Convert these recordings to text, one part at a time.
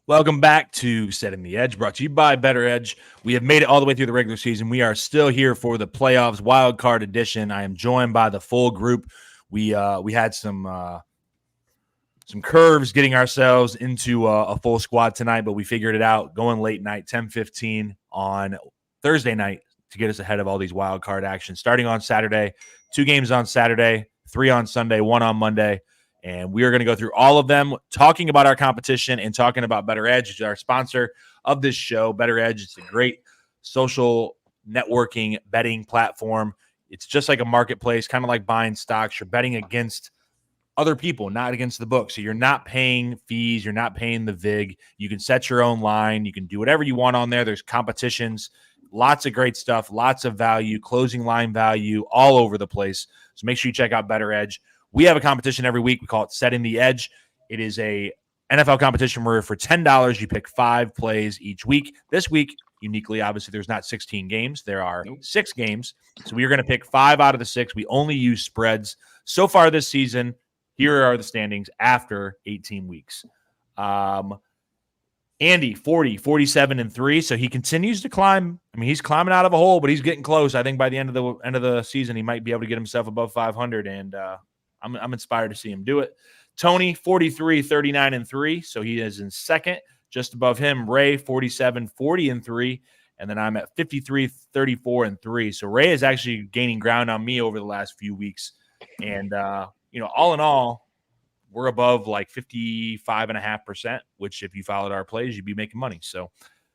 Welcome back to Setting the Edge, brought to you by Better Edge. We have made it all the way through the regular season. We are still here for the playoffs, wild card edition. I am joined by the full group. We had some curves getting ourselves into a full squad tonight, but we figured it out going late night, 10:15 on Thursday night to get us ahead of all these wild card action. Starting on Saturday, 2 games on Saturday, 3 on Sunday, 1 on Monday. And we are going to go through all of them, talking about our competition and talking about Better Edge, which is our sponsor of this show. Better Edge is a great social networking betting platform. It's just like a marketplace, kind of like buying stocks. You're betting against other people, not against the book. So you're not paying fees. You're not paying the VIG. You can set your own line. You can do whatever you want on there. There's competitions, lots of great stuff, lots of value, closing line value all over the place. So make sure you check out Better Edge. We have a competition every week. We call it Setting the Edge. It is a NFL competition where for $10, you pick 5 plays each week. This week, uniquely, obviously, there's not 16 games. There are 6 games. So we are going to pick 5 out of the 6. We only use spreads. So far this season, here are the standings after 18 weeks. Andy, 40, 47, and 3. So he continues to climb. I mean, he's climbing out of a hole, but he's getting close. I think by the end of the season, he might be able to get himself above 500. And I'm inspired to see him do it. Tony, 43, 39, and 3. So he is in second. Just above him, Ray, 47, 40, and 3. And then I'm at 53, 34, and 3. So Ray is actually gaining ground on me over the last few weeks. And, all in all, we're above like 55.5%, which if you followed our plays, you'd be making money. So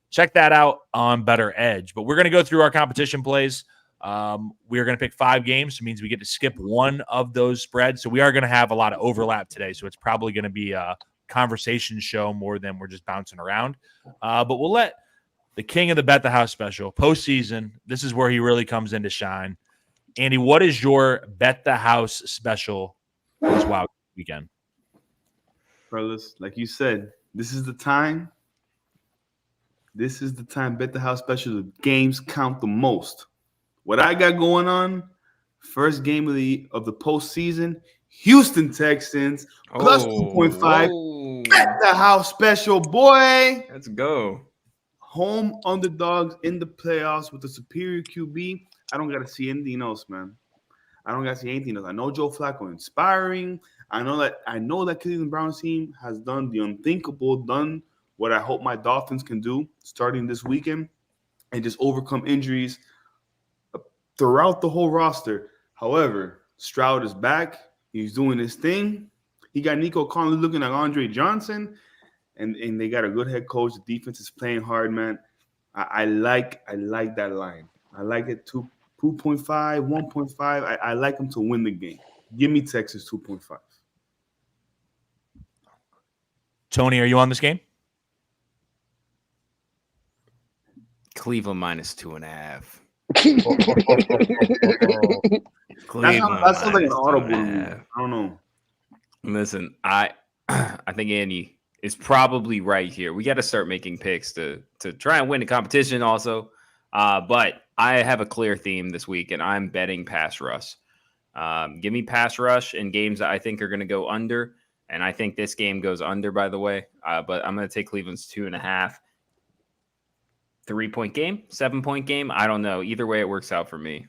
check that out on Better Edge. But we're going to go through our competition plays. We are going to pick 5 games. So it means we get to skip one of those spreads. So we are going to have a lot of overlap today. So it's probably going to be a conversation show more than we're just bouncing around. But we'll let the king of the Bet the House special, postseason, this is where he really comes into shine. Andy, what is your Bet the House special this wild weekend? Fellas, like you said, this is the time. This is the time. Bet the House special. The games count the most. What I got going on, first game of the postseason, Houston Texans plus 2.5. Bet the House special, boy. Let's go. Home underdogs in the playoffs with the superior QB. I don't got to see anything else, man. I don't got to see anything else. I know Joe Flacco inspiring. I know that Cleveland Browns team has done the unthinkable, done what I hope my Dolphins can do starting this weekend and just overcome injuries throughout the whole roster. However, Stroud is back. He's doing his thing. He got Nico Conley looking like Andre Johnson, and they got a good head coach. The defense is playing hard, man. I like that line. I like it 2.5, 1.5. I like them to win the game. Give me Texas 2.5. Tony, are you on this game? Cleveland minus 2.5. That sounds like an audible. I don't know. Listen, I think Andy is probably right here. We got to start making picks to try and win the competition also. But I have a clear theme this week, and I'm betting pass rush. Give me pass rush in games that I think are going to go under. And I think this game goes under, by the way. But I'm going to take Cleveland's 2.5. 3-point game, 7-point game. I don't know. Either way, it works out for me.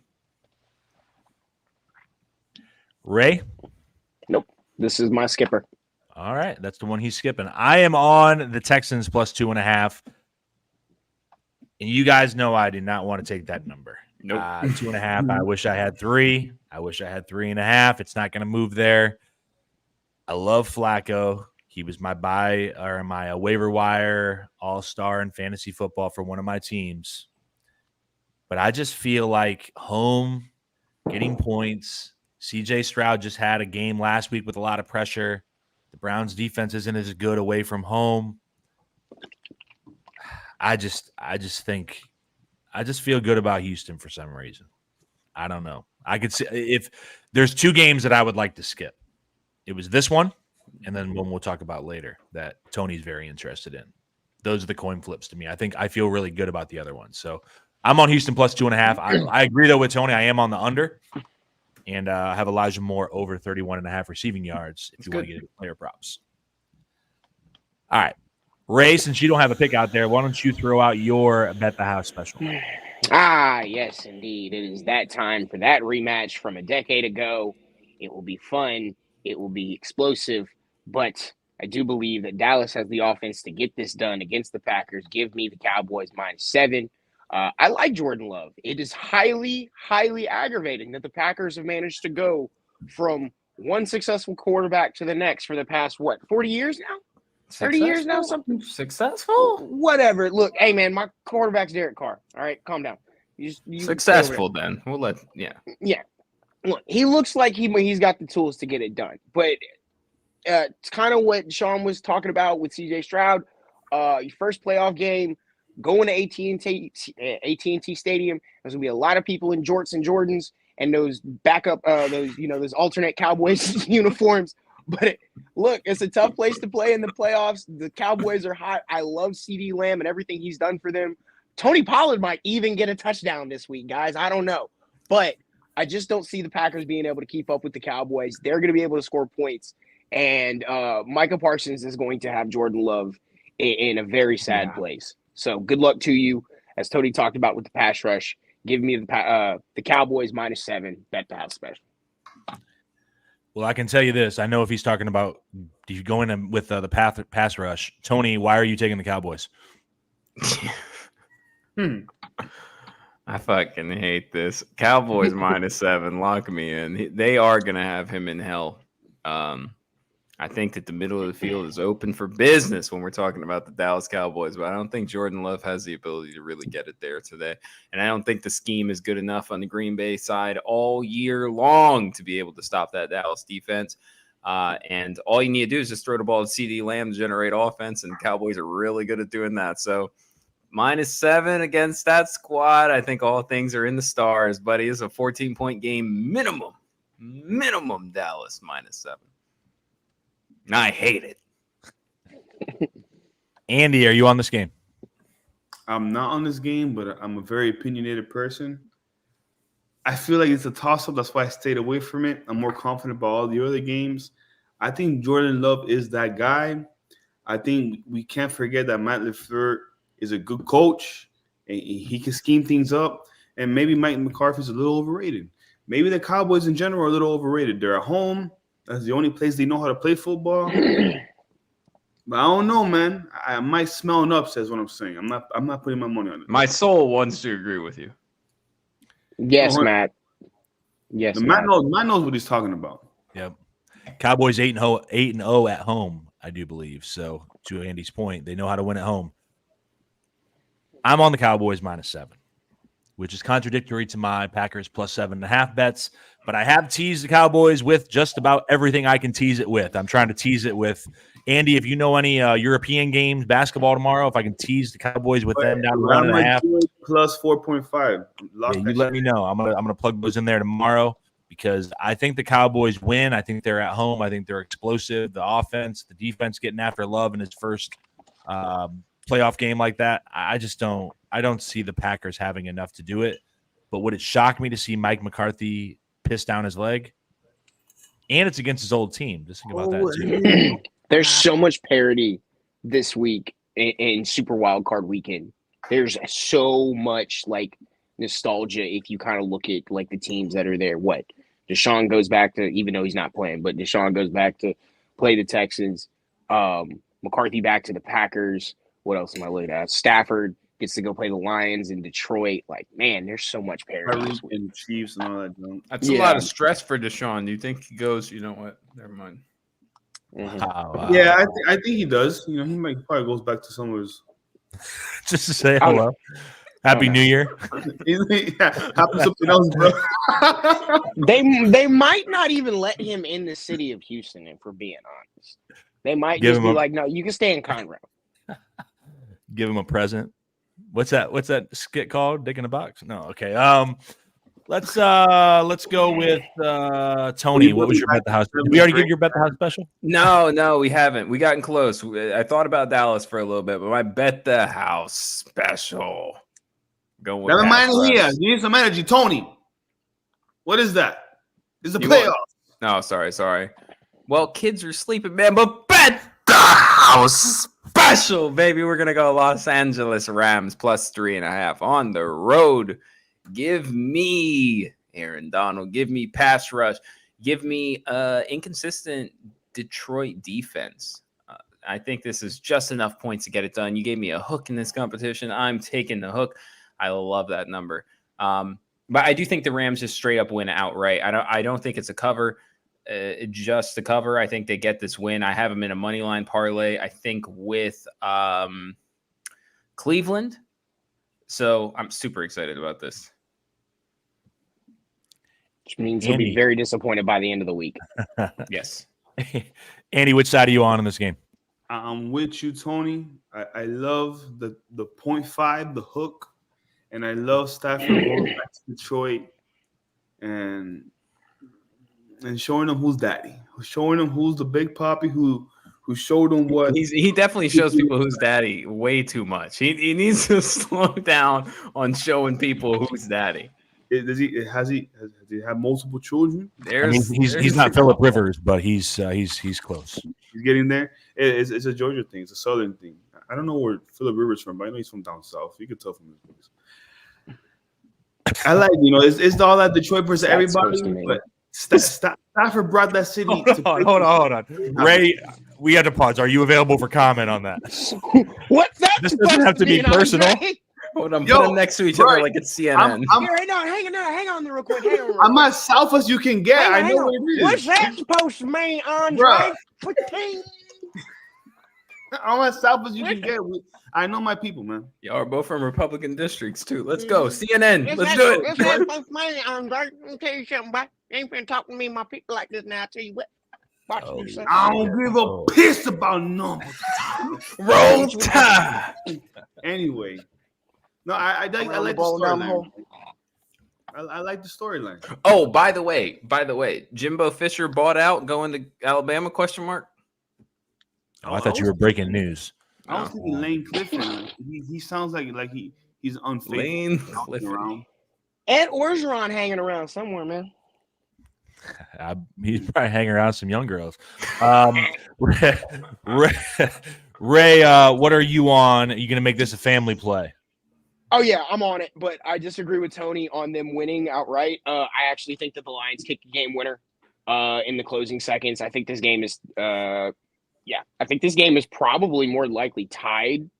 Ray? Nope. This is my skipper. All right. That's the one he's skipping. I am on the Texans plus 2.5. And you guys know I do not want to take that number. Nope. 2.5. I wish I had 3. I wish I had 3.5. It's not going to move there. I love Flacco. He was my waiver wire all-star in fantasy football for one of my teams. But I just feel like home, getting points. CJ Stroud just had a game last week with a lot of pressure. The Browns' defense isn't as good away from home. I just feel good about Houston for some reason. I don't know. I could see if there's 2 games that I would like to skip. It was this one, and then one we'll talk about later that Tony's very interested in. Those are the coin flips to me. I feel really good about the other ones. So I'm on Houston plus 2.5. I agree though with Tony. I am on the under, and I have Elijah Moore over 31.5 receiving yards. If you want to get player props. All right, Ray, since you don't have a pick out there, why don't you throw out your Bet the House special? Yes, indeed. It is that time for that rematch from a decade ago. It will be fun. It will be explosive. But I do believe that Dallas has the offense to get this done against the Packers. Give me the Cowboys -7. I like Jordan Love. It is highly, highly aggravating that the Packers have managed to go from one successful quarterback to the next for the past, 40 years now? 30 years now? Something Successful? whatever. Look, hey man, my quarterback's Derek Carr. All right, calm down. You Successful then. We'll let Yeah. Look, he looks like he's got the tools to get it done. But it's kind of what Sean was talking about with CJ Stroud. Your first playoff game, going to AT&T Stadium. There's gonna be a lot of people in jorts and Jordans and those backup those alternate Cowboys uniforms. But look, it's a tough place to play in the playoffs. The Cowboys are hot. I love CeeDee Lamb and everything he's done for them. Tony Pollard might even get a touchdown this week, guys. I don't know. But I just don't see the Packers being able to keep up with the Cowboys. They're going to be able to score points. And Micah Parsons is going to have Jordan Love in a very sad place. So good luck to you. As Tony talked about with the pass rush, give me the Cowboys -7, Bet the House special. Well, I can tell you this. I know if he's talking about you going in with the pass rush. Tony, why are you taking the Cowboys? I fucking hate this. Cowboys -7. Lock me in. They are going to have him in hell. I think that the middle of the field is open for business when we're talking about the Dallas Cowboys, but I don't think Jordan Love has the ability to really get it there today. And I don't think the scheme is good enough on the Green Bay side all year long to be able to stop that Dallas defense. And all you need to do is just throw the ball to CeeDee Lamb to generate offense, and the Cowboys are really good at doing that. So -7 against that squad, I think all things are in the stars, buddy. It's a 14-point game minimum. Minimum Dallas -7. I hate it. Andy, are you on this game? I'm not on this game, but I'm a very opinionated person. I feel like it's a toss-up. That's why I stayed away from it. I'm more confident about all the other games. I think Jordan Love is that guy. I think we can't forget that Matt LaFleur is a good coach, and he can scheme things up. And maybe Mike McCarthy's a little overrated. Maybe the Cowboys in general are a little overrated. They're at home. That's the only place they know how to play football. But I don't know, man. I might smell an upset is what I'm saying. I'm not putting my money on it. My soul wants to agree with you. Yes, Matt. Yes, Matt knows what he's talking about. Yep. Cowboys 8-0 at home, I do believe. So to Andy's point, they know how to win at home. I'm on the Cowboys -7, which is contradictory to my Packers +7.5 bets. But I have teased the Cowboys with just about everything I can tease it with. I'm trying to tease it with Andy. If you know any European games, basketball tomorrow, if I can tease the Cowboys with them down to 1.5 +4.5. You let me know. I'm gonna plug those in there tomorrow because I think the Cowboys win. I think they're at home. I think they're explosive. The offense, the defense, getting after Love in his first playoff game like that. I don't see the Packers having enough to do it. But would it shock me to see Mike McCarthy piss down his leg? And it's against his old team. Just think about that too. There's so much parity this week in Super Wild Card Weekend. There's so much like nostalgia if you kind of look at like the teams that are there. What Deshaun goes back to, even though he's not playing, but Deshaun goes back to play the Texans. McCarthy back to the Packers. What else am I looking at? Stafford gets to go play the Lions in Detroit. Like, man, there's so much parity. And Chiefs and all that junk. That's a lot of stress for Deshaun. Do you think he goes, you know what? Never mind. Mm-hmm. Yeah, I think he does. You know, he might probably goes back to some of his just to say hello. Happy New Year. Happy something else, bro. They might not even let him in the city of Houston, if we're being honest. They might just be like, no, you can stay in Conroe. Give him a present. What's that skit called? Dick in a box? No, okay. Let's go with Tony. What was your Bet the House? Did we already give your Bet the House special? No, we haven't. We gotten close. I thought about Dallas for a little bit, but my Bet the House special. Go with Never mind here. You need some energy, Tony. What is that? It's a playoff. No, sorry. Well, kids are sleeping, man, but Bet the House. Oh, special, baby. We're going to go Los Angeles Rams plus 3.5 on the road. Give me Aaron Donald. Give me pass rush. Give me inconsistent Detroit defense. I think this is just enough points to get it done. You gave me a hook in this competition. I'm taking the hook. I love that number. But I do think the Rams just straight up win outright. I don't think it's a cover. Just the cover. I think they get this win. I have them in a money line parlay. I think with Cleveland. So I'm super excited about this. Which means he'll be very disappointed by the end of the week. Yes. Andy, which side are you on in this game? I'm with you, Tony. I love the 0.5, the hook, and I love Stafford going back to Detroit and showing them who's daddy, showing them who's the big papi who showed them what he definitely shows people who's daddy way too much. He needs to slow down on showing people who's daddy. Does he have multiple children? He's not Phillip Rivers, but he's close. He's getting there. It's a Georgia thing. It's a Southern thing. I don't know where Phillip Rivers from, but I know he's from down south. You can tell from his voice. I like, it's all that Detroit person, everybody, but Stafford brought that city. Hold on. Ray, we had to pause. Are you available for comment on that? What's that? This doesn't have to be personal. Hold on, put them next to each other like it's CNN. Hang on there real quick. I'm as south as you can get. I know what it is. What's that supposed to mean, Andre? I'm as south as you can get. I know my people, man. Y'all are both from Republican districts too. Let's go, CNN. Let's do it. What's that supposed to mean, Andre? Let me tell you something, bro. You ain't been talking to me and my people like this now. I tell you what. I don't give a piss about numbers. Roll Tide. Anyway. No, I like the storyline. I like the storyline. Oh, by the way, Jimbo Fisher bought out going to Alabama? ? Oh, I thought you were breaking news. I was thinking Lane Clifford. He sounds like he's unfaithful. Lane Clifford. Ed Orgeron hanging around somewhere, man. He's probably hanging around some young girls. Ray, what are you on? Are you going to make this a family play? Oh, yeah, I'm on it, but I disagree with Tony on them winning outright. I actually think that the Lions kick the game winner in the closing seconds. I think this game is probably more likely tied.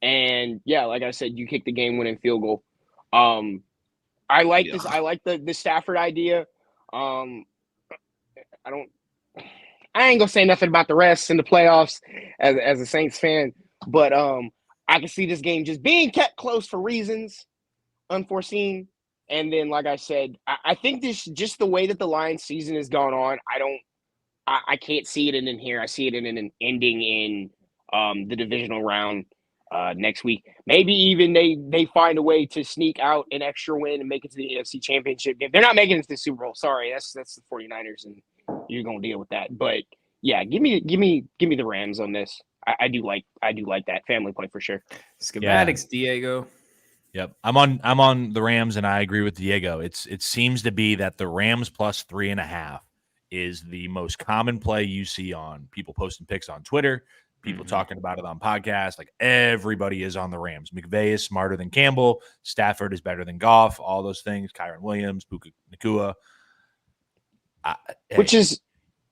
And, yeah, like I said, you kick the game-winning field goal. I like this. I like the Stafford idea. I ain't gonna say nothing about the rest in the playoffs as a Saints fan, but I can see this game just being kept close for reasons unforeseen. And then, like I said, I think this just the way that the Lions season has gone on. I can't see it in here. I see it in an ending in the divisional round next week. Maybe even they find a way to sneak out an extra win and make it to the AFC Championship game. They're not making it to the Super Bowl. Sorry, that's the 49ers, and you're gonna deal with that. But yeah, give me the Rams on this. I do like that family play for sure. Schematics, Diego. Yep, I'm on the Rams, and I agree with Diego. It seems to be that the Rams plus 3.5 is the most common play you see on people posting pics on Twitter. People talking about it on podcasts. Like everybody is on the Rams. McVay is smarter than Campbell. Stafford is better than Goff. All those things. Kyron Williams, Puka Nacua. Which is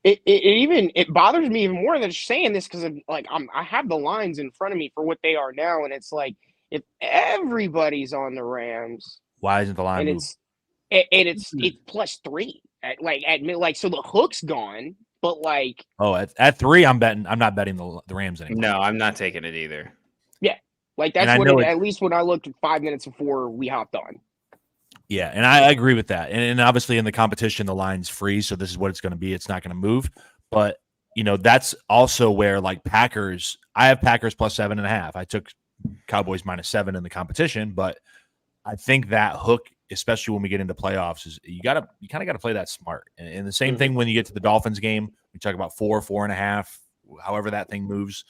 it bothers me even more than saying this because I have the lines in front of me for what they are now, and it's like if everybody's on the Rams, why isn't the line and moved? it's plus 3 so the hook's gone. But at 3, I'm not betting the Rams anymore. No, I'm not taking it either. Yeah, that's what at least when I looked 5 minutes before we hopped on. Yeah, and I agree with that. And obviously in the competition, the line's free, so this is what it's going to be. It's not going to move. But that's also where Packers. I have Packers plus 7.5. I took Cowboys -7 in the competition, but I think that hook, especially when we get into playoffs, is you kind of got to play that smart. And the same thing when you get to the Dolphins game, we talk about 4.5, however that thing moves.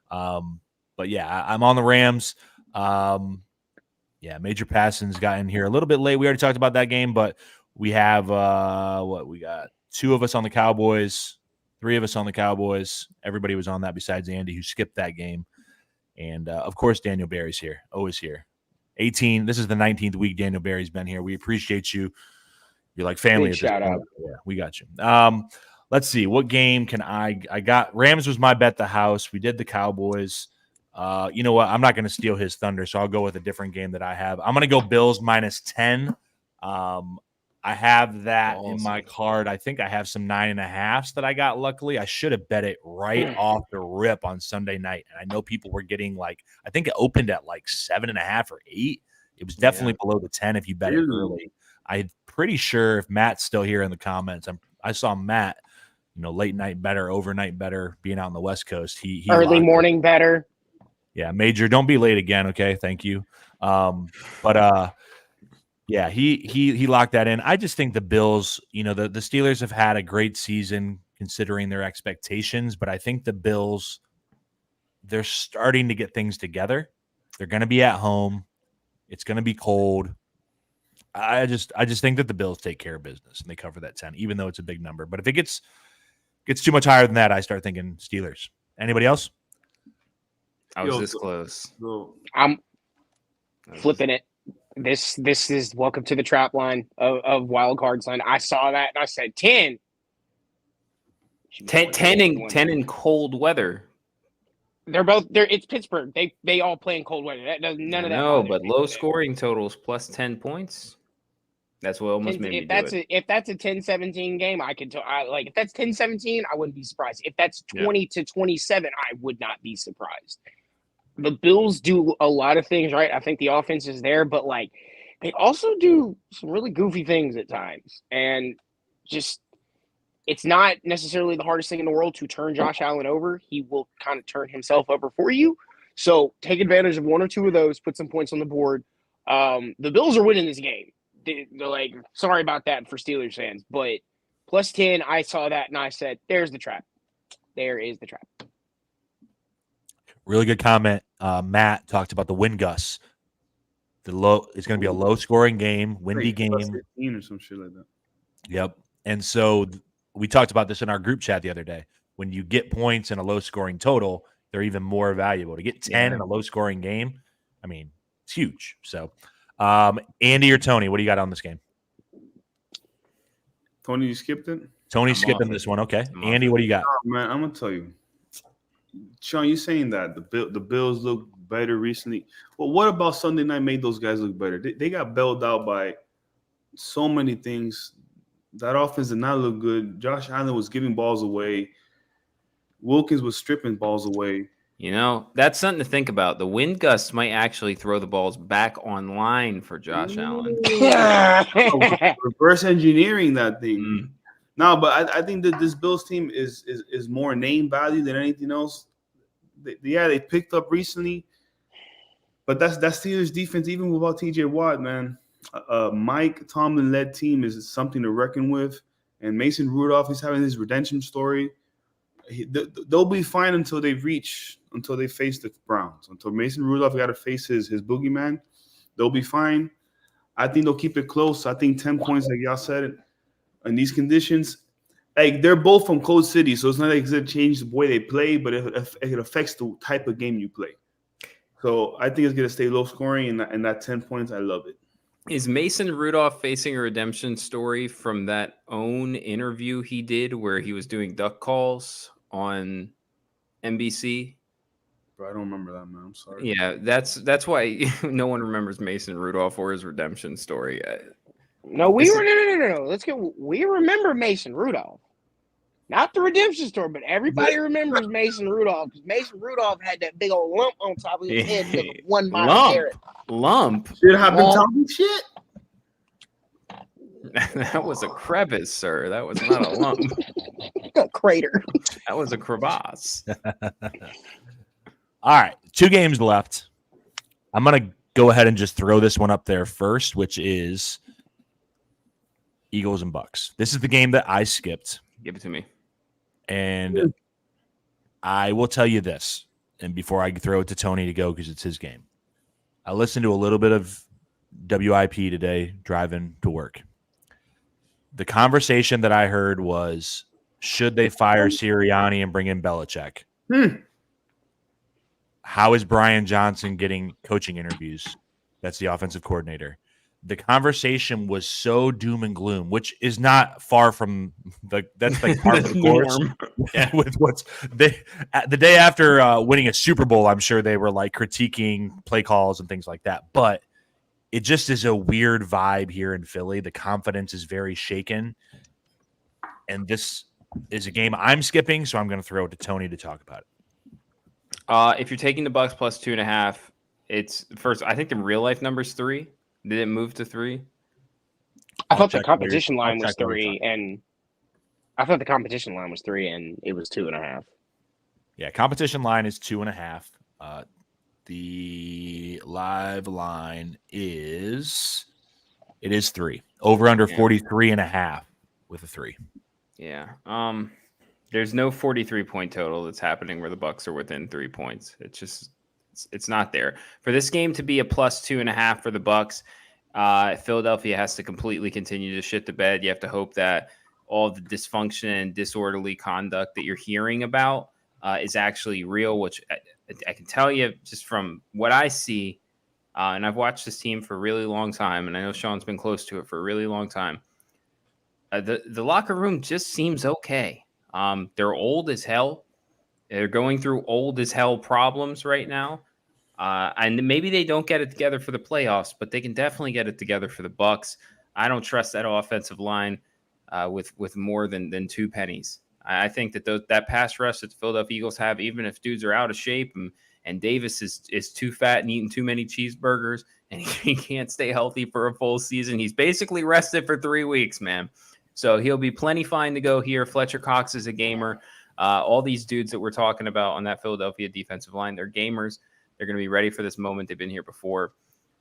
But yeah, I'm on the Rams. Major Passon's got in here a little bit late. We already talked about that game, but we have we got 2 of us on the Cowboys. 3 of us on the Cowboys. Everybody was on that besides Andy, who skipped that game. And, of course, Daniel Barry's here, always here. 18. This is the 19th week Daniel Barry's been here. We appreciate you. You're like family. Big shout out. Yeah, we got you. Let's see. What game can I got? Rams was my bet the house. We did the Cowboys. You know what? I'm not going to steal his thunder, so I'll go with a different game that I have. I'm going to go Bills -10. I have that in my card. I think I have some 9.5s that I got. Luckily, I should have bet it right off the rip on Sunday night. And I know people were getting I think it opened at 7.5 or 8. It was definitely below the 10 if you bet it early. I'm pretty sure if Matt's still here in the comments, I saw Matt, late night better, overnight better, being out on the West Coast. He early morning better. Yeah, Major, don't be late again. Okay, thank you. Yeah, he locked that in. I just think the Bills, the Steelers have had a great season considering their expectations, but I think the Bills, they're starting to get things together. They're going to be at home. It's going to be cold. I just think that the Bills take care of business and they cover that 10, even though it's a big number. But if it gets too much higher than that, I start thinking Steelers. Anybody else? I was this close. I'm flipping it. This is welcome to the trap line of wild cards line. I saw that and I said 10. 10 in cold weather. It's Pittsburgh. They all play in cold weather. That does none of that. No, but low scoring totals plus 10 points. That's what almost made me do it. If that's a 10-17 game, I could tell. If that's 10-17, I wouldn't be surprised. If that's 20-27, I would not be surprised. The Bills do a lot of things right. I think the offense is there, but they also do some really goofy things at times, and just it's not necessarily the hardest thing in the world to turn Josh Allen over. He will kind of turn himself over for you. So take advantage of one or two of those, put some points on the board. The Bills are winning this game. They're sorry about that for Steelers fans, but plus 10, I saw that and I said, there's the trap. There is the trap. Really good comment. Matt talked about the wind gusts. It's going to be a low scoring game, windy game. Plus 15 or some shit like that. Yep. And so we talked about this in our group chat the other day. When you get points in a low scoring total, they're even more valuable. To get 10 in a low scoring game, I mean, it's huge. So, Andy or Tony, what do you got on this game? Tony, you skipped it? Tony's skipping this one. Okay. Andy, what do you got? Oh, man, I'm going to tell you. Sean, you saying that the Bills look better recently. Well, what about Sunday night made those guys look better? They got bailed out by so many things. That offense did not look good. Josh Allen was giving balls away. Wilkins was stripping balls away. That's something to think about. The wind gusts might actually throw the balls back online for Josh Allen. Reverse engineering that thing. No, but I think that this Bills team is more name value than anything else. They picked up recently, but that Steelers defense, even without TJ Watt, man, Mike Tomlin led team is something to reckon with. And Mason Rudolph is having his redemption story. They'll be fine until they face the Browns. Until Mason Rudolph got to face his boogeyman, they'll be fine. I think they'll keep it close. I think 10 points, like y'all said, in these conditions. They're both from cold city, so it's not like it's going to change the way they play, but it affects the type of game you play. So I think it's going to stay low scoring, and that 10 points, I love it. Is Mason Rudolph facing a redemption story from that own interview he did where he was doing duck calls on NBC? Bro, I don't remember that, man. I'm sorry. Yeah, that's why no one remembers Mason Rudolph or his redemption story. No. Let's go. We remember Mason Rudolph. Not the redemption story, but everybody remembers Mason Rudolph because Mason Rudolph had that big old lump on top of his head because of one Miles Garrett. Lump? Should have been talking shit. That was a crevice, sir. That was not a lump. A crater. That was a crevasse. All right. 2 games left. I'm going to go ahead and just throw this one up there first, which is Eagles and Bucks. This is the game that I skipped. Give it to me. And I will tell you this, and before I throw it to Tony to go because it's his game. I listened to a little bit of WIP today driving to work. The conversation that I heard was Should they fire Sirianni and bring in Belichick? Hmm. How is Brian Johnson getting coaching interviews? That's the offensive coordinator. The conversation was so doom and gloom, which is not far from that's like par for the course. Yeah. With what's the day after winning a Super Bowl, I'm sure they were like critiquing play calls and things like that. But it just is a weird vibe here in Philly. The confidence is very shaken, and this is a game I'm skipping, so I'm going to throw it to Tony to talk about it. If you're taking the Bucks plus 2.5, it's first. I think the real life number's 3. Did it move to 3? I I'll thought the check competition later. line I'll was check later. 3, and I thought the competition line was 3, and it was 2.5. Yeah, competition line is 2.5. The live line is 3. Over under 43.5 with a 3. Yeah. There's no 43-point total that's happening where the Bucks are within 3 points. It's just it's not there. For this game to be a plus 2.5 for the Bucks, Philadelphia has to completely continue to shit the bed. You have to hope that all the dysfunction and disorderly conduct that you're hearing about is actually real, which I can tell you just from what I see, and I've watched this team for a really long time, and I know Sean's been close to it for a really long time. The locker room just seems okay. They're old as hell. They're going through old as hell problems right now. And maybe they don't get it together for the playoffs, but they can definitely get it together for the Bucks. I don't trust that offensive line with more than 2 pennies. I think that that pass rush that the Philadelphia Eagles have, even if dudes are out of shape and Davis is too fat and eating too many cheeseburgers and he can't stay healthy for a full season. He's basically rested for 3 weeks, man. So he'll be plenty fine to go here. Fletcher Cox is a gamer. All these dudes that we're talking about on that Philadelphia defensive line, they're gamers. They're going to be ready for this moment. They've been here before.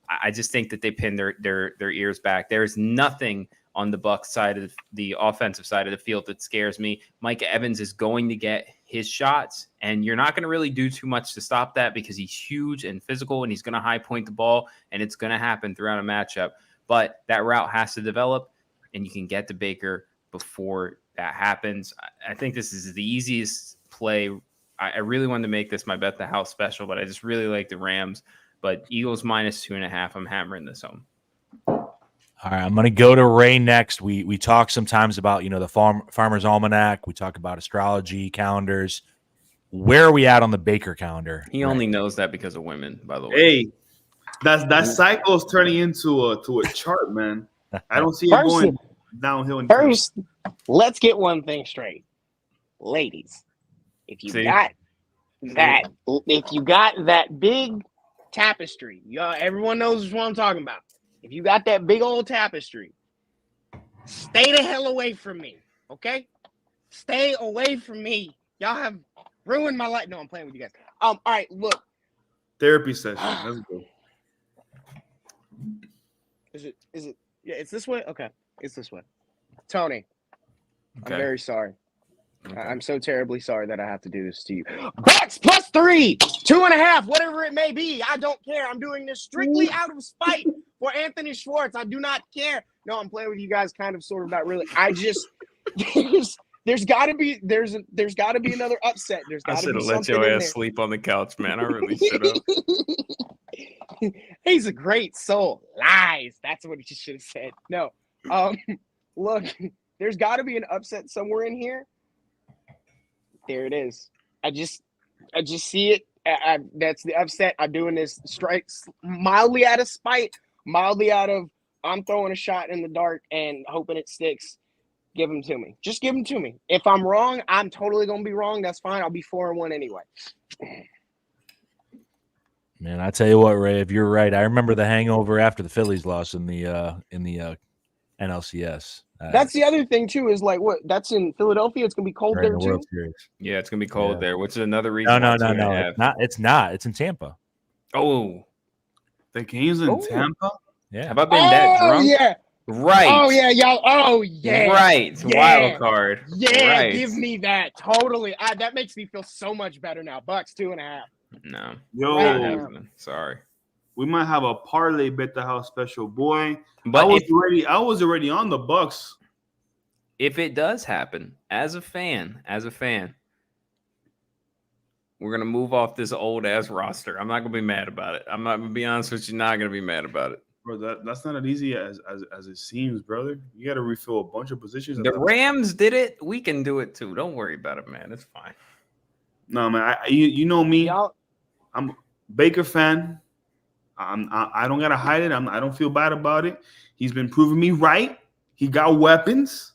I just think that they pin their ears back. There's nothing on the Bucs side of the offensive side of the field that scares me. Mike Evans is going to get his shots, and you're not going to really do too much to stop that because he's huge and physical, and he's going to high point the ball, and it's going to happen throughout a matchup. But that route has to develop, and you can get to Baker before that happens. I think this is the easiest play. I really wanted to make this my bet the house special, but I just really like the Rams. But Eagles minus 2.5. I'm hammering this home. All right, I'm going to go to Ray next. We talk sometimes about the Farmer's Almanac. We talk about astrology calendars. Where are we at on the Baker calendar? He only knows that because of women, by the way. Hey, that cycle is turning into a chart, man. I don't see it going downhill. First, let's get one thing straight, ladies. If you got that big tapestry, everyone knows what I'm talking about. If you got that big old tapestry, stay the hell away from me, okay? Stay away from me. Y'all have ruined my life. No, I'm playing with you guys. All right, look. Therapy session. Let's go. Is it? Yeah, it's this way. Okay, it's this way. Tony, Okay. I'm very sorry. Okay. I'm so terribly sorry that I have to do this to you. Bucks plus 3, 2.5, whatever it may be. I don't care. I'm doing this strictly out of spite for Anthony Schwartz. I do not care. No, I'm playing with you guys, kind of, sort of, not really. I just there's got to be another upset. There's I got to should be have let something your in ass there. sleep on the couch, man. I really should have. He's a great soul. Lies. That's what he should have said. No. Look, there's got to be an upset somewhere in here. There it is. I just see it. That's the upset. I'm doing this strikes mildly out of spite, mildly out of I'm throwing a shot in the dark and hoping it sticks. Give them to me. Just give them to me. If I'm wrong, I'm totally gonna be wrong. That's fine. I'll be 4-1 anyway. Man, I tell you what, Ray, if you're right, I remember the hangover after the Phillies loss in the NLCS. That's the other thing too. Is like what? That's in Philadelphia. It's gonna be cold there the too. World Series. Yeah, it's gonna be cold there, which is another reason. No. why 2.5. It's not. It's in Tampa. Oh, The game's in Tampa. Yeah. have I been that drunk? Yeah. Right. Oh yeah, y'all. Oh yeah. Right. Yeah. Wild card. Yeah, Right. give me that. Totally. That makes me feel so much better now. Bucks 2.5. No. Yo, Not happening. Sorry. we might have a parlay bet the house special, boy. But I was already on the Bucks. if it does happen, as a fan, we're gonna move off this old ass roster. I'm not gonna be mad about it. I'm not gonna be honest with you. Not gonna be mad about it. Bro, that's not as easy as it seems, brother. You got to refill a bunch of positions. The Rams did it. We can do it too. Don't worry about it, man. It's fine. No, man. You know me. Y'all, I'm a Baker fan. I don't gotta hide it. I don't feel bad about it. He's been proving me right. He got weapons.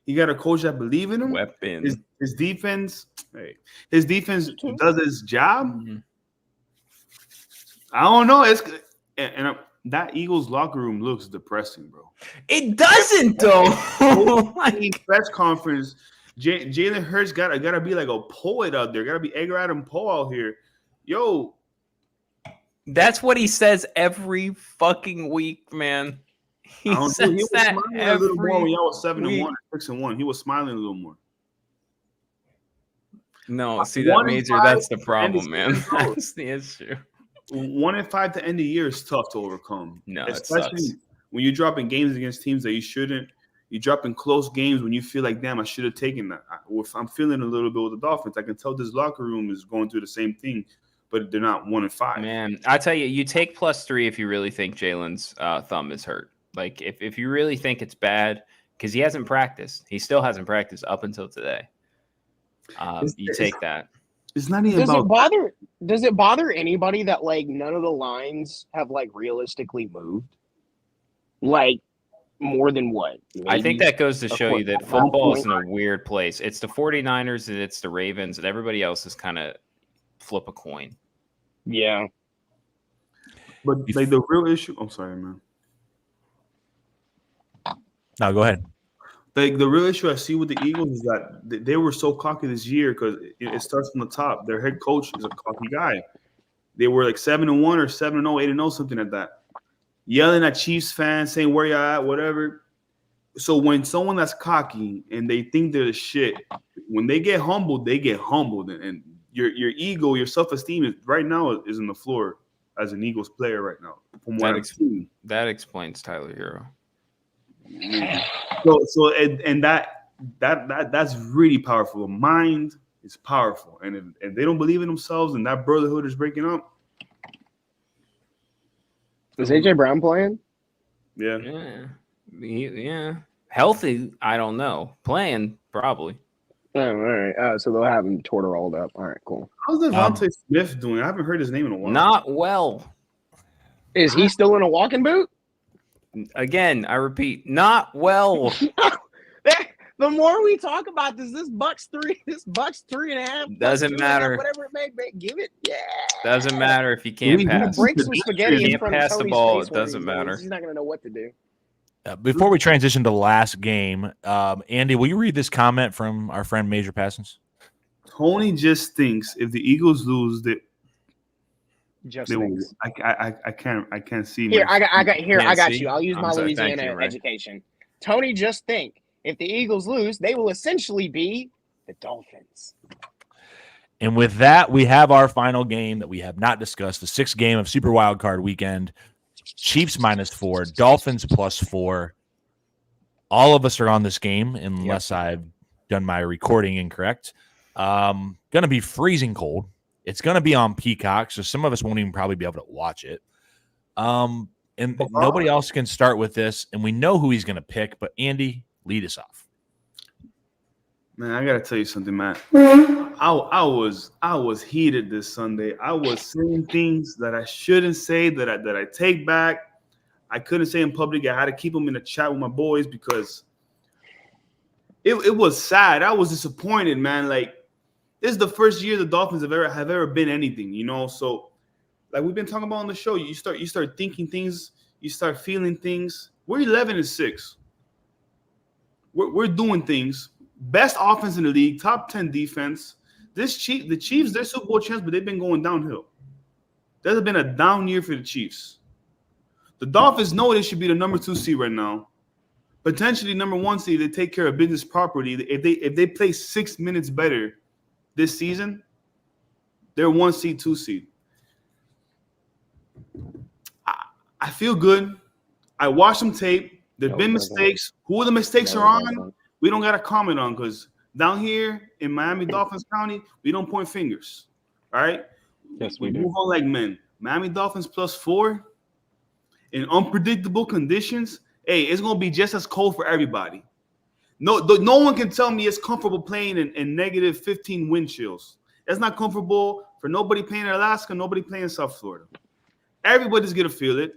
He got a coach that believe in him. Weapon. His defense. Hey, his defense does his job. Mhm. I don't know. And that Eagles locker room looks depressing, bro. It doesn't though. Like, press conference. Jalen Hurts gotta be like a poet out there. Gotta be Edgar Allan Poe out here. Yo, That's what he says every fucking week, man. He says was that smiling a little more when y'all was 7-1, week. 6-1. He was smiling a little more. No, see that 1-5 Major. That's the and problem, man. it's close. That's the issue. 1-5 to end the year is tough to overcome. No, it especially sucks. when you're dropping games against teams that you shouldn't. You drop in close games when you feel like, damn, I should have taken that. If I'm feeling a little bit with the Dolphins, I can tell this locker room is going through the same thing, but they're not 1-5. Man, I tell you, you take +3 if you really think Jalen's thumb is hurt. Like if you really think it's bad, because he hasn't practiced. He still hasn't practiced up until today. You take that. It's not even does it bother anybody that like none of the lines have like realistically moved? Like more than what? I think that goes to show you that point. football is in a weird place. It's the 49ers and it's the Ravens, and everybody else is kind of flip a coin. Yeah. But like the real issue, I'm sorry, man. No, go ahead. Like the real issue I see with the Eagles is that they were so cocky this year because it starts from the top. Their head coach is a cocky guy. They were like 7-1 or 7-0, 8-0, something like that. Yelling at Chiefs fans, saying where you at, whatever. So when someone that's cocky and they think they're the shit, when they get humbled, and your ego, your self-esteem is right now is on the floor as an Eagles player right now. From what I've seen. That explains Tyler Hero. So that's really powerful. The mind is powerful, and if they don't believe in themselves and that brotherhood is breaking up. Is AJ Brown playing? Yeah. Yeah. Healthy, I don't know. Playing, probably. Oh, all right. So they'll have him rolled up. All right, cool. How's Devontae Smith doing? I haven't heard his name in a while. Not well. Is he still in a walking boot? Again, I repeat, not well. The more we talk about this Bucks 3.5 Doesn't matter. Whatever it may be, give it. Yeah. Doesn't matter if you can't pass. Break some spaghetti in Can't front of pass the Tony's ball, face it one of doesn't these matter. days. He's not gonna know what to do. Before we transition to the last game, Andy, will you read this comment from our friend Major Passons? Tony just thinks if the Eagles lose, they will. Thinks. I can't see. Here, I got see? you. I'll use I'm my sorry, thank Louisiana you, Ray. education. Tony just think if the Eagles lose, they will essentially be the Dolphins. And with that, we have our final game that we have not discussed, the 6th game of Super Wild Card Weekend. Chiefs -4, Dolphins +4. All of us are on this game unless I've done my recording incorrect. Going to be freezing cold. It's going to be on Peacock, so some of us won't even probably be able to watch it. And nobody else can start with this, and we know who he's going to pick, but Andy, lead us off. Man, I gotta tell you something, man. I was heated this Sunday. I was saying things that I shouldn't say, that I take back. I couldn't say in public. I had to keep them in the chat with my boys because it was sad. I was disappointed, man. Like, this is the first year the Dolphins have ever been anything, you know. So, like we've been talking about on the show, you start thinking things, you start feeling things. We're 11-6. We're doing things. Best offense in the league, top 10 defense. The Chiefs, they're Super Bowl champs, but they've been going downhill. There's been a down year for the Chiefs. The Dolphins know they should be the number 2 seed right now. Potentially number 1 seed. They take care of business properly. If they play 6 minutes better this season, they're 1 seed, 2 seed. I feel good. I watched some tape. There've been mistakes. Who the mistakes are on? we don't got to comment on because down here in Miami Dolphins County, we don't point fingers. All right? Yes, we we do. move on like men. Miami Dolphins +4 in unpredictable conditions. Hey, it's going to be just as cold for everybody. No one can tell me it's comfortable playing in negative 15 wind chills. It's not comfortable for nobody playing in Alaska, nobody playing in South Florida. Everybody's going to feel it.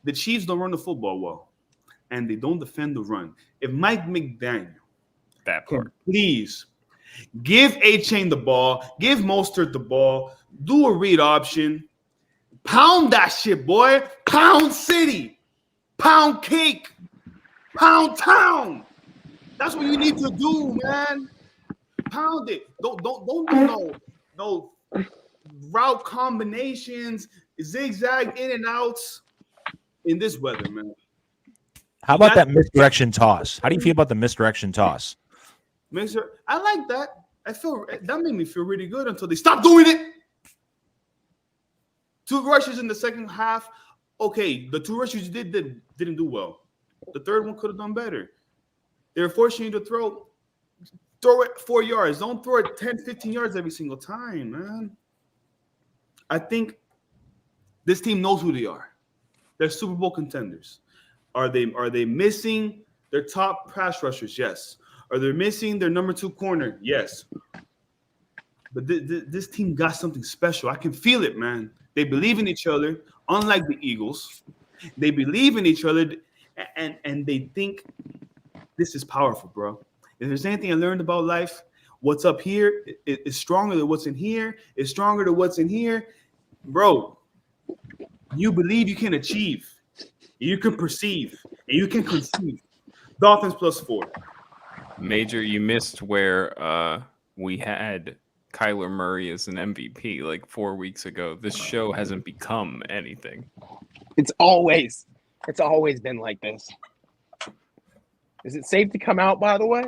The Chiefs don't run the football well, and they don't defend the run. If Mike McDaniel That can part. please give A-Chain the ball, give Mostert the ball, do a read option, pound that shit, boy. Pound city, pound cake, pound town. That's what you need to do, man. Pound it. Don't do no route combinations, zigzag in and outs in this weather, man. How about that misdirection toss? How do you feel about the misdirection toss? Mister, I like that. That made me feel really good until they stopped doing it. 2 rushes in the second half. Okay, the 2 rushes you didn't do well. The third one could have done better. They're forcing you to throw it 4 yards. Don't throw it 10, 15 yards every single time, man. I think this team knows who they are. They're Super Bowl contenders. Are they missing their top pass rushers? Yes. Are they missing their number 2 corner? Yes. But this team got something special. I can feel it, man. They believe in each other, unlike the Eagles. They believe in each other, and they think this is powerful, bro. If there's anything I learned about life, what's up here is stronger than what's in here. It's stronger than what's in here. Bro, you believe you can achieve. You can perceive. And you can conceive. Dolphins +4. Major, you missed where we had Kyler Murray as an MVP like 4 weeks ago. This show hasn't become anything. It's always been like this. Is it safe to come out, by the way?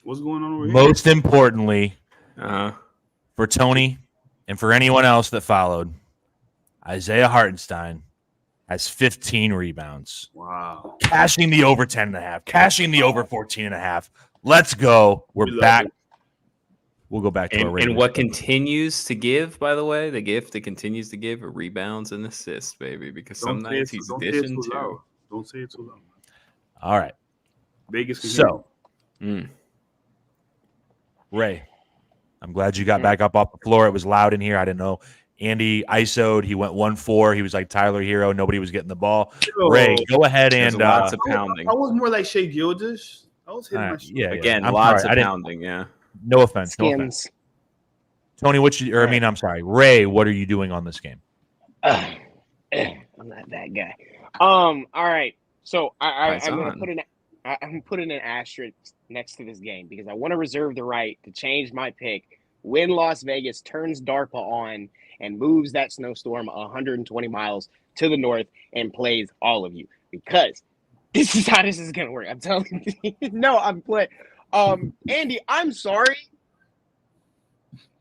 What's going on over here? Most importantly, Uh-huh. for Tony and for anyone else that followed, Isaiah Hartenstein has 15 rebounds. Wow. Cashing the over 10.5, cashing the over 14.5. Let's go. We We're love back. it. We'll go back to our And regular what schedule. continues to give, by the way, the gift that continues to give are rebounds and assists, baby, because some Don't say nights it- he's don't say it dishing too loud. too. Don't say it too loud. All right. Vegas can hear So, Mm. Ray, I'm glad you got back up off the floor. It was loud in here. I didn't know. Andy ISO'd. He went 1-4. He was like Tyler Hero. Nobody was getting the ball. you. Ray, go ahead There's and lots of pounding. I was more like Shea Gildish. I was hitting all my right, shit. yeah. Again, I'm lots sorry. I of didn't- pounding, yeah. No offense. No offense. Skims. Tony, I'm sorry. Ray, what are you doing on this game? I'm not that guy. All right. So I'm gonna Paisan. I'm putting an asterisk next to this game because I want to reserve the right to change my pick when Las Vegas turns DARPA on and moves that snowstorm 120 miles to the north and plays all of you, because this is how this is gonna work. I'm telling you. No, I'm playing. Andy, I'm sorry.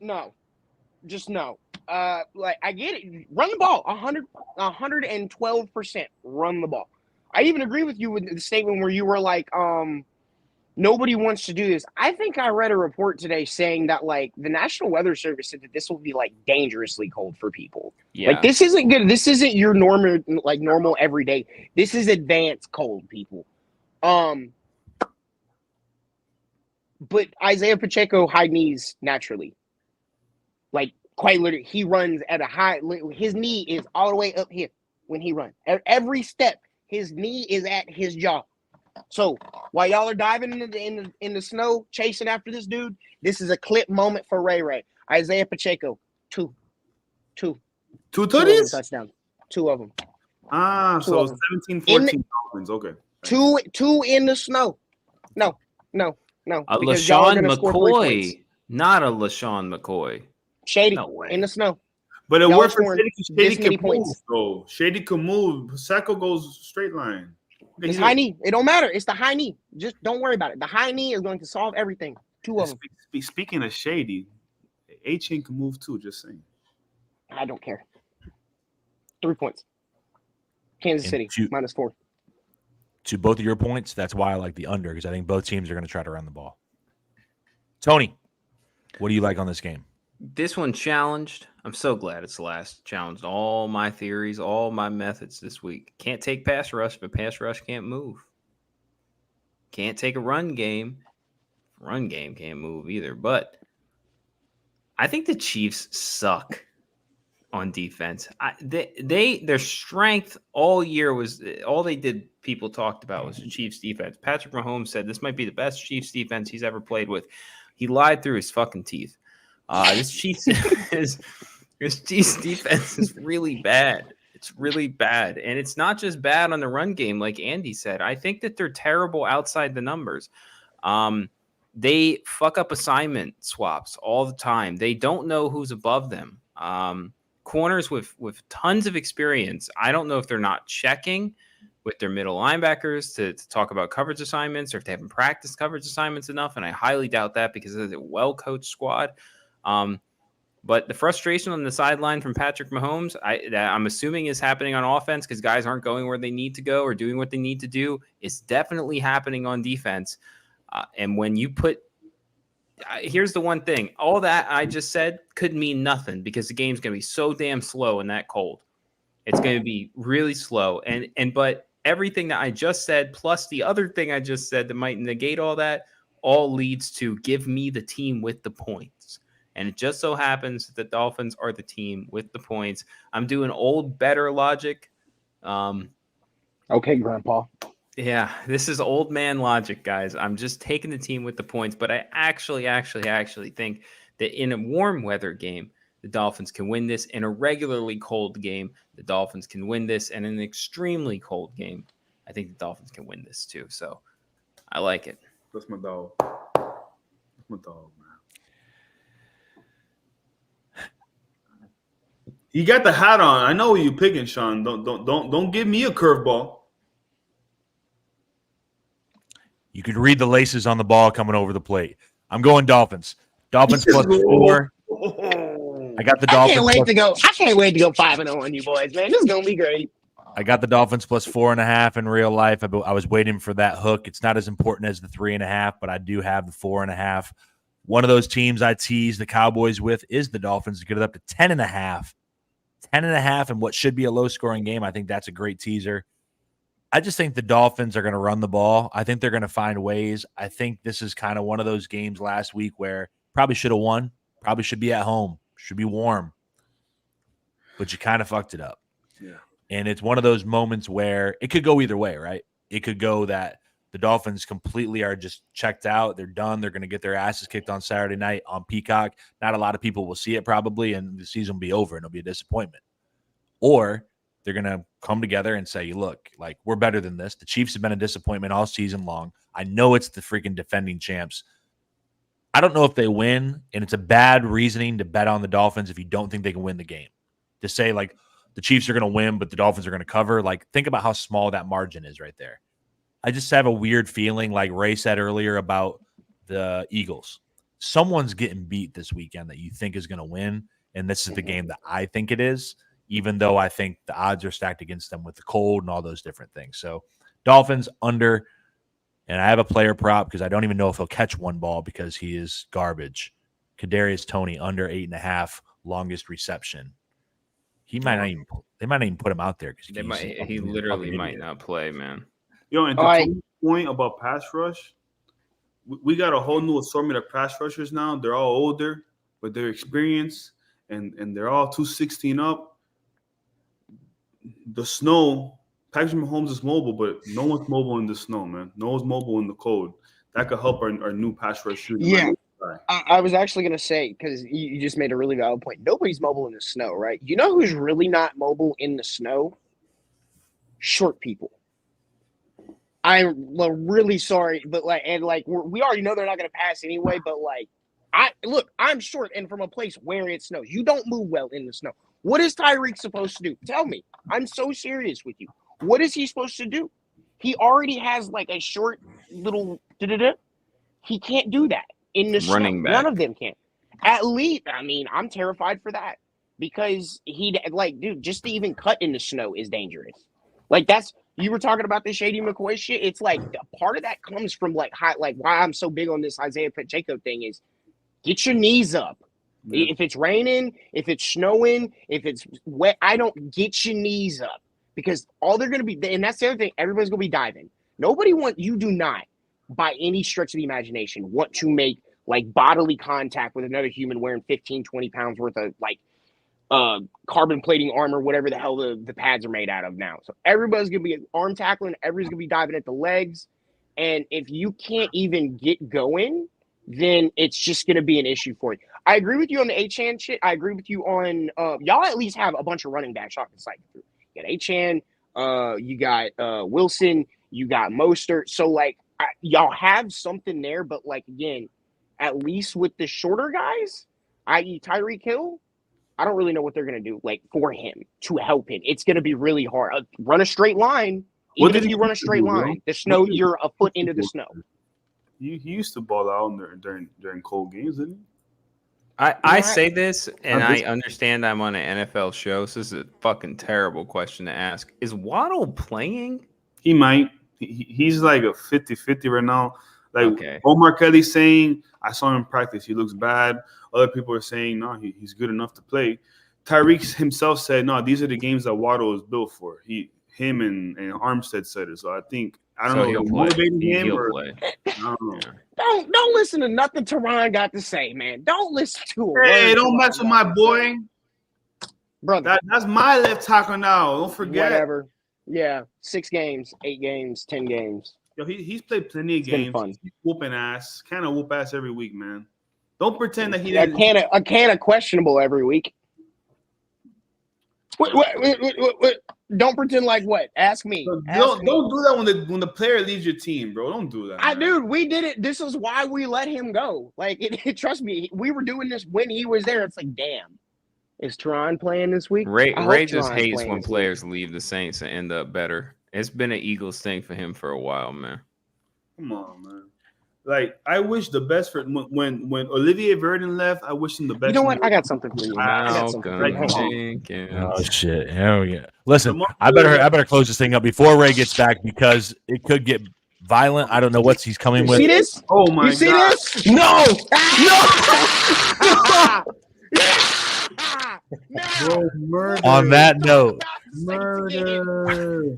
No, just no. Like, I get it. Run the ball. 112% run the ball. I even agree with you with the statement where you were like, nobody wants to do this. I think I read a report today saying that, like, the National Weather Service said that this will be, like, dangerously cold for people. Yeah. Like, this isn't good. This isn't your normal everyday. This is advanced cold, people. But Isaiah Pacheco high knees naturally. Like, quite literally, he runs at a high. His knee is all the way up here when he runs. Every step, his knee is at his jaw. So while y'all are diving in the snow, chasing after this dude, this is a clip moment for Ray. Isaiah Pacheco, two tutties? touchdowns, 2 of them. Ah, Two so of them. 17-14 Dolphins. Okay. Two in the snow. No. A because y'all are LaShawn gonna score 3 points. McCoy. Not a LaShawn McCoy. Shady No way. in the snow. But it Y'all worked for scoring Shady. this Shady many can move, points. though. Shady can move. Paseko goes straight line. It's high knee. It don't matter. It's the high knee. Just don't worry about it. The high knee is going to solve everything. 2 of them. Speaking of Shady, A-Chain can move too, just saying. I don't care. 3 points. Kansas And City two- -4. to both of your points, that's why I like the under, because I think both teams are going to try to run the ball. Tony, what do you like on this game? This one challenged. I'm so glad it's the last. Challenged all my theories, all my methods this week. Can't take pass rush, but pass rush can't move. Can't take a run game. Run game can't move either. But I think the Chiefs suck on defense. Their strength all year was all they did. People talked about was the Chiefs defense. Patrick Mahomes said this might be the best Chiefs defense he's ever played with. He lied through his fucking teeth. This Chiefs defense is really bad. It's really bad. And it's not just bad on the run game, like Andy said. I think that they're terrible outside the numbers. They fuck up assignment swaps all the time. They don't know who's above them. Corners with tons of experience. I don't know if they're not checking with their middle linebackers to talk about coverage assignments, or if they haven't practiced coverage assignments enough. And I highly doubt that because it's a well-coached squad. But the frustration on the sideline from Patrick Mahomes, that I'm assuming is happening on offense because guys aren't going where they need to go or doing what they need to do, is definitely happening on defense. And when you put here's the one thing. All that I just said could mean nothing because the game's going to be so damn slow and that cold. It's going to be really slow. But everything that I just said, plus the other thing I just said that might negate all that, all leads to give me the team with the points. And it just so happens that the Dolphins are the team with the points. I'm doing old, better logic. Okay, Grandpa. Yeah, this is old man logic, guys. I'm just taking the team with the points, but I actually think that in a warm weather game, the Dolphins can win this. In a regularly cold game, the Dolphins can win this. And in an extremely cold game, I think the Dolphins can win this too. So I like it. That's my dog. That's my dog, man. You got the hat on. I know what you're picking, Sean. Don't give me a curveball. You could read the laces on the ball coming over the plate. I'm going Dolphins. Dolphins plus 4. I got the Dolphins. I can't wait to go 5-0 on you boys, man. This is gonna be great. I got the Dolphins plus 4.5 in real life. I was waiting for that hook. It's not as important as the 3.5, but I do have the 4.5. One of those teams I tease the Cowboys with is the Dolphins to get it up to 10.5. 10.5 in what should be a low-scoring game. I think that's a great teaser. I just think the Dolphins are going to run the ball. I think they're going to find ways. I think this is kind of one of those games last week where probably should have won, probably should be at home, should be warm, but you kind of fucked it up. Yeah. And it's one of those moments where it could go either way, right? It could go that the Dolphins completely are just checked out. They're done. They're going to get their asses kicked on Saturday night on Peacock. Not a lot of people will see it probably, and the season will be over and it'll be a disappointment. Or they're going to come together and say, look, like, we're better than this. The Chiefs have been a disappointment all season long. I know it's the freaking defending champs. I don't know if they win, and it's a bad reasoning to bet on the Dolphins if you don't think they can win the game. To say, like, the Chiefs are going to win, but the Dolphins are going to cover. Like, think about how small that margin is right there. I just have a weird feeling, like Ray said earlier about the Eagles. Someone's getting beat this weekend that you think is going to win, and this is the game that I think it is, even though I think the odds are stacked against them with the cold and all those different things. So Dolphins under, and I have a player prop because I don't even know if he'll catch one ball because he is garbage. Kadarius Toney under 8.5 longest reception. They might not even put him out there because he literally might not play, man. Yo, and to Tony's point about pass rush, we got a whole new assortment of pass rushers now. They're all older, but they're experienced, and they're all 216 up. The snow, Patrick Mahomes is mobile, but no one's mobile in the snow, man. No one's mobile in the cold. That could help our new pass rush shooting. Yeah. I was actually going to say, because you just made a really valid point. Nobody's mobile in the snow, right? You know who's really not mobile in the snow? Short people. I'm really sorry, but we already know they're not going to pass anyway. But I'm short, and from a place where it snows, you don't move well in the snow. What is Tyreek supposed to do? Tell me. I'm so serious with you. What is he supposed to do? He already has like a short little. He can't do that in the running snow. back. None of them can. At least, I mean, I'm terrified for that because dude, just to even cut in the snow is dangerous. Like You were talking about the Shady McCoy shit. It's like part of that comes from like why I'm so big on this Isaiah Pacheco thing is get your knees up. Yeah. If it's raining, if it's snowing, if it's wet, I don't get your knees up because all they're going to be, and that's the other thing, everybody's going to be diving. You do not, by any stretch of the imagination, want to make like bodily contact with another human wearing 15, 20 pounds worth of like carbon plating armor, whatever the hell the pads are made out of now. So everybody's going to be arm tackling, everybody's going to be diving at the legs. And if you can't even get going, then it's just going to be an issue for you. I agree with you on the Achane shit. I agree with you on y'all at least have a bunch of running backs y'all can cycle through. You got Achane, you got Wilson, you got Mostert. So like y'all have something there, but like again, at least with the shorter guys, i.e. Tyreek Hill, I don't really know what they're going to do like for him to help him. It's going to be really hard. Run a straight line. Even if you run a straight line, the snow, you're a foot into the snow. He used to ball out during cold games, didn't he? I say this, and I understand I'm on an NFL show, so this is a fucking terrible question to ask. Is Waddle playing? He might. He's like a 50-50 right now. Like Okay. Omar Kelly's saying, I saw him in practice. He looks bad. Other people are saying, no, he's good enough to play. Tyreek himself said, no, these are the games that Waddle is built for. Him and Armstead said it. So I don't know if He'll it's play. motivating him He'll or play. I don't know. Don't listen to nothing Teron got to say, man. Don't listen to him. Hey, don't mess with my boy. Brother. That's my left tackle now. Don't forget. Whatever. Yeah, 6 games, 8 games, 10 games. Yo, he's played plenty of It's been games. fun. He's whooping ass. Kind of whoop ass every week, man. Don't pretend that he A didn't. can of questionable every week. What? Don't pretend like what? Ask me. Don't do that when the player leaves your team, bro. Don't do that. man. Dude, we did it. This is why we let him go. Like, trust me, we were doing this when he was there. It's like, damn, is Teron playing this week? Ray I hope just Teron's hates playing when this players leave the Saints and end up better. It's been an Eagles thing for him for a while, man. Come on, man. Like I wish the best for when Olivier Verdon left. I wish him the best. You know what? I got something for you. I I got something for you. Malcolm Hold on. Jenkins. Oh shit! Here we go. Listen, I better close this thing up before Ray gets back because it could get violent. I don't know what he's coming You with. see this? Oh my You see god! this? No, Bro, murder. On that note, Murder.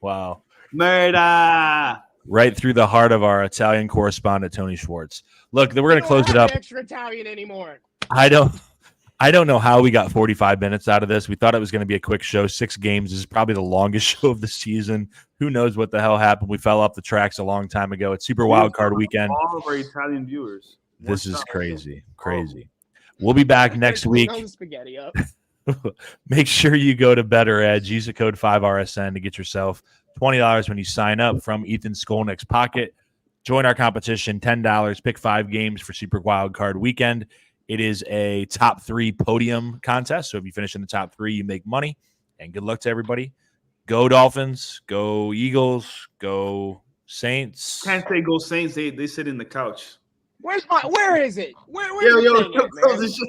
wow, Murder. right through the heart of our Italian correspondent Tony Schwartz. Look, we're gonna close it up. Extra Italian anymore. I don't know how we got 45 minutes out of this. We thought it was going to be a quick show. 6 games. This is probably the longest show of the season. Who knows what the hell happened? We fell off the tracks a long time ago. It's Super Wild Card Weekend. All of our Italian viewers. This is crazy. We'll be back next week. Throw the spaghetti up. Make sure you go to Better Edge. Use the code 5RSN to get yourself $20 when you sign up from Ethan Skolnick's pocket. Join our competition, $10. Pick 5 games for Super Wild Card Weekend. It is a top 3 podium contest. So if you finish in the top 3, you make money. And good luck to everybody. Go Dolphins. Go Eagles. Go Saints. Can't say go Saints. They sit in the couch. Where is it? Where's Yo, the thing at, man? close this shit.